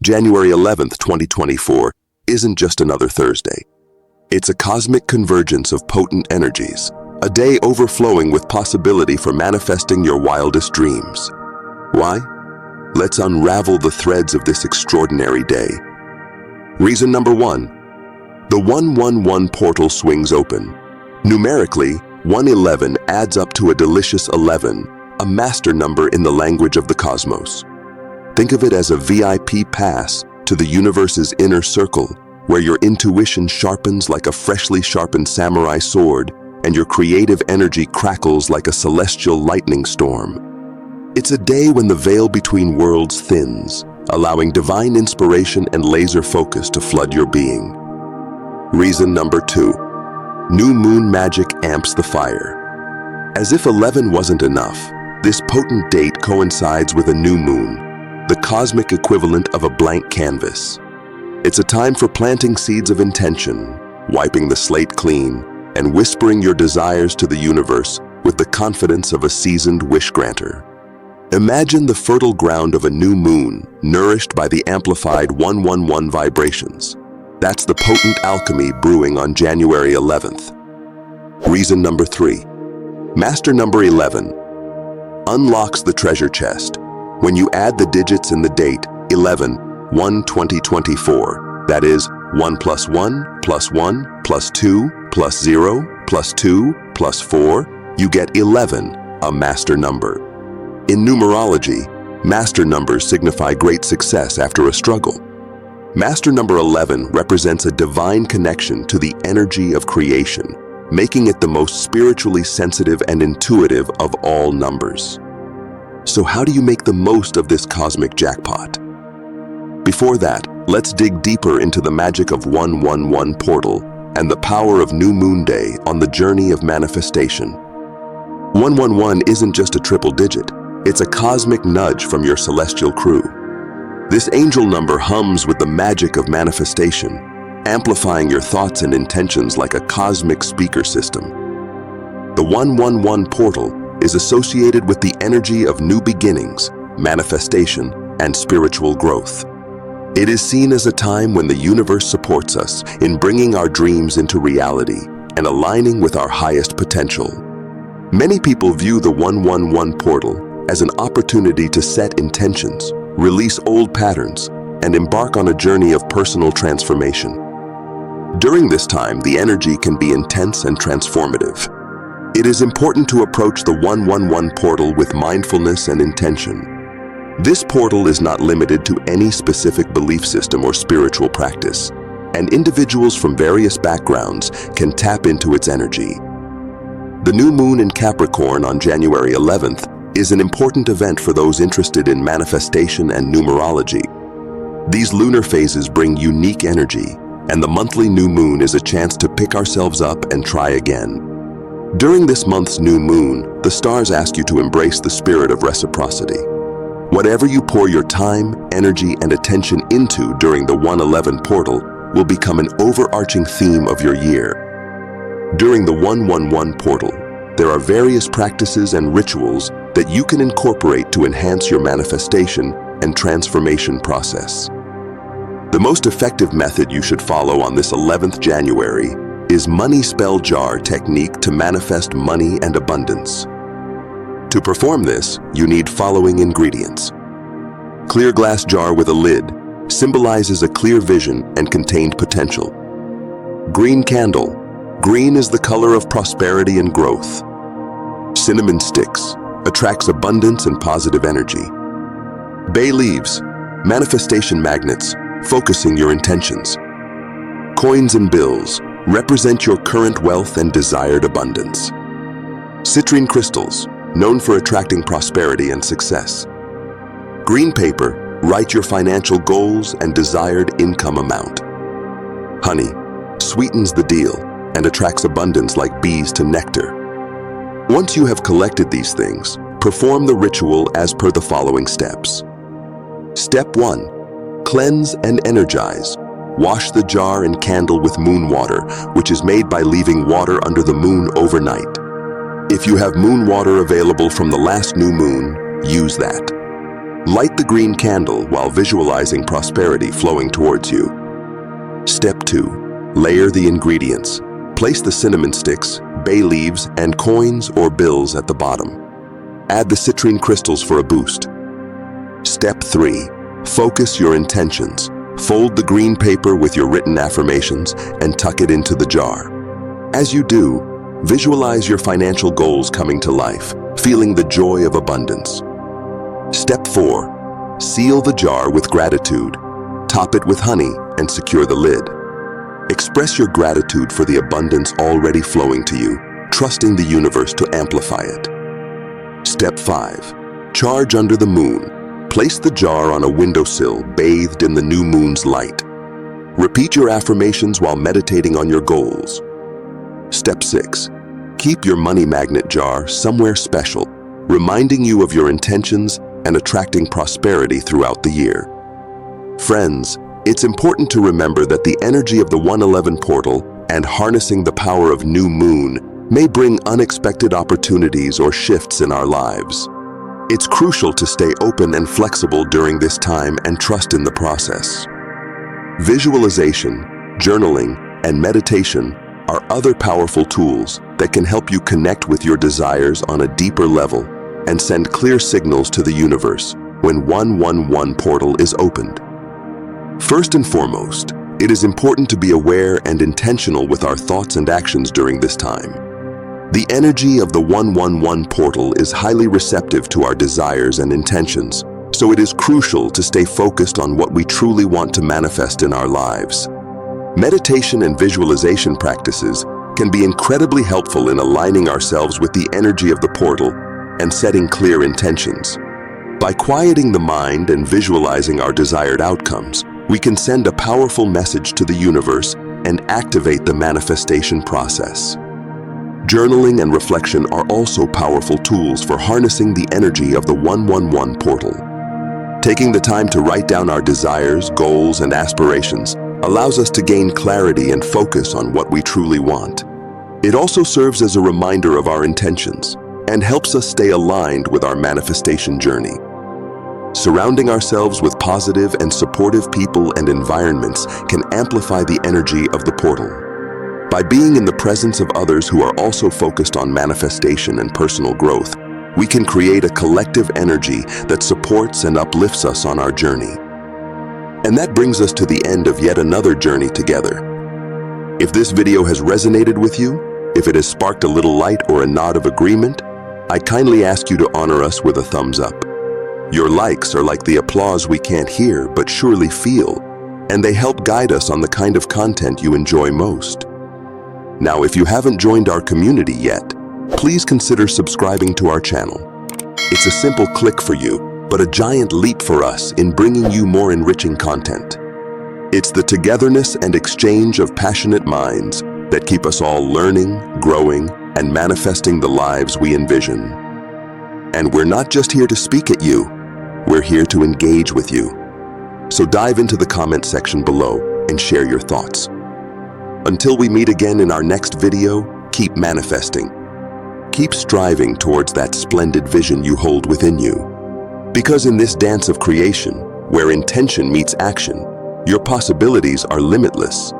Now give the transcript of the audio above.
January 11th, 2024 isn't just another Thursday. It's a cosmic convergence of potent energies, a day overflowing with possibility for manifesting your wildest dreams. Why? Let's unravel the threads of this extraordinary day. Reason number 1. The 111 portal swings open. Numerically, 111 adds up to a delicious 11, a master number in the language of the cosmos. Think of it as a VIP pass to the universe's inner circle, where your intuition sharpens like a freshly sharpened samurai sword and your creative energy crackles like a celestial lightning storm. It's a day when the veil between worlds thins, allowing divine inspiration and laser focus to flood your being. Reason number 2. New moon magic amps the fire. As if 11 wasn't enough, this potent date coincides with a new moon, the cosmic equivalent of a blank canvas. It's a time for planting seeds of intention, wiping the slate clean, and whispering your desires to the universe with the confidence of a seasoned wish granter. Imagine the fertile ground of a new moon, nourished by the amplified 111 vibrations. That's the potent alchemy brewing on January 11th. Reason number 3. Master number 11 unlocks the treasure chest. When you add the digits in the date 11/1/2024, that is 1 + 1 + 1 + 2 + 0 + 2 + 4, you get 11, a master number. In numerology, master numbers signify great success after a struggle. Master number 11 represents a divine connection to the energy of creation, making it the most spiritually sensitive and intuitive of all numbers. So how do you make the most of this cosmic jackpot? Before that, let's dig deeper into the magic of 111 portal and the power of New Moon Day on the journey of manifestation. 111 isn't just a triple digit, it's a cosmic nudge from your celestial crew. This angel number hums with the magic of manifestation, amplifying your thoughts and intentions like a cosmic speaker system. The 111 portal is associated with the energy of new beginnings, manifestation, and spiritual growth. It is seen as a time when the universe supports us in bringing our dreams into reality and aligning with our highest potential. Many people view the 111 portal as an opportunity to set intentions, release old patterns, and embark on a journey of personal transformation. During this time, the energy can be intense and transformative. It is important to approach the 111 portal with mindfulness and intention. This portal is not limited to any specific belief system or spiritual practice, and individuals from various backgrounds can tap into its energy. The new moon in Capricorn on January 11th is an important event for those interested in manifestation and numerology. These lunar phases bring unique energy, and the monthly new moon is a chance to pick ourselves up and try again. During this month's new moon, the stars ask you to embrace the spirit of reciprocity. Whatever you pour your time, energy, and attention into during the 111 portal will become an overarching theme of your year. During the 111 portal, there are various practices and rituals that you can incorporate to enhance your manifestation and transformation process. The most effective method you should follow on this 11th January is money spell jar technique to manifest money and abundance. To perform this, you need following ingredients. Clear glass jar with a lid symbolizes a clear vision and contained potential. Green candle. Green is the color of prosperity and growth. Cinnamon sticks attracts abundance and positive energy. Bay leaves, manifestation magnets, focusing your intentions. Coins and bills represent your current wealth and desired abundance. Citrine crystals, known for attracting prosperity and success. Green paper, write your financial goals and desired income amount. Honey, sweetens the deal and attracts abundance like bees to nectar. Once you have collected these things, perform the ritual as per the following steps. Step 1. Cleanse and energize. Wash the jar and candle with moon water, which is made by leaving water under the moon overnight. If you have moon water available from the last new moon, use that. Light the green candle while visualizing prosperity flowing towards you. Step 2. Layer the ingredients. Place the cinnamon sticks, bay leaves, and coins or bills at the bottom. Add the citrine crystals for a boost. Step 3. Focus your intentions. Fold the green paper with your written affirmations and tuck it into the jar. As you do, visualize your financial goals coming to life, feeling the joy of abundance. Step 4. Seal the jar with gratitude. Top it with honey and secure the lid. Express your gratitude for the abundance already flowing to you, trusting the universe to amplify it. Step 5. Charge under the moon. Place the jar on a windowsill bathed in the new moon's light. Repeat your affirmations while meditating on your goals. Step 6. Keep your money magnet jar somewhere special, reminding you of your intentions and attracting prosperity throughout the year. Friends, it's important to remember that the energy of the 111 portal and harnessing the power of new moon may bring unexpected opportunities or shifts in our lives. It's crucial to stay open and flexible during this time and trust in the process. Visualization, journaling, and meditation are other powerful tools that can help you connect with your desires on a deeper level and send clear signals to the universe when 111 portal is opened. First and foremost, it is important to be aware and intentional with our thoughts and actions during this time. The energy of the 111 portal is highly receptive to our desires and intentions, so it is crucial to stay focused on what we truly want to manifest in our lives. Meditation and visualization practices can be incredibly helpful in aligning ourselves with the energy of the portal and setting clear intentions. By quieting the mind and visualizing our desired outcomes, we can send a powerful message to the universe and activate the manifestation process. Journaling and reflection are also powerful tools for harnessing the energy of the 111 portal. Taking the time to write down our desires, goals, and aspirations allows us to gain clarity and focus on what we truly want. It also serves as a reminder of our intentions and helps us stay aligned with our manifestation journey. Surrounding ourselves with positive and supportive people and environments can amplify the energy of the portal. By being in the presence of others who are also focused on manifestation and personal growth, we can create a collective energy that supports and uplifts us on our journey. And that brings us to the end of yet another journey together. If this video has resonated with you, if it has sparked a little light or a nod of agreement, I kindly ask you to honor us with a thumbs up. Your likes are like the applause we can't hear but surely feel, and they help guide us on the kind of content you enjoy most. Now, if you haven't joined our community yet, please consider subscribing to our channel. It's a simple click for you, but a giant leap for us in bringing you more enriching content. It's the togetherness and exchange of passionate minds that keep us all learning, growing, and manifesting the lives we envision. And we're not just here to speak at you, we're here to engage with you. So dive into the comment section below and share your thoughts. Until we meet again in our next video, keep manifesting. Keep striving towards that splendid vision you hold within you. Because in this dance of creation, where intention meets action, your possibilities are limitless.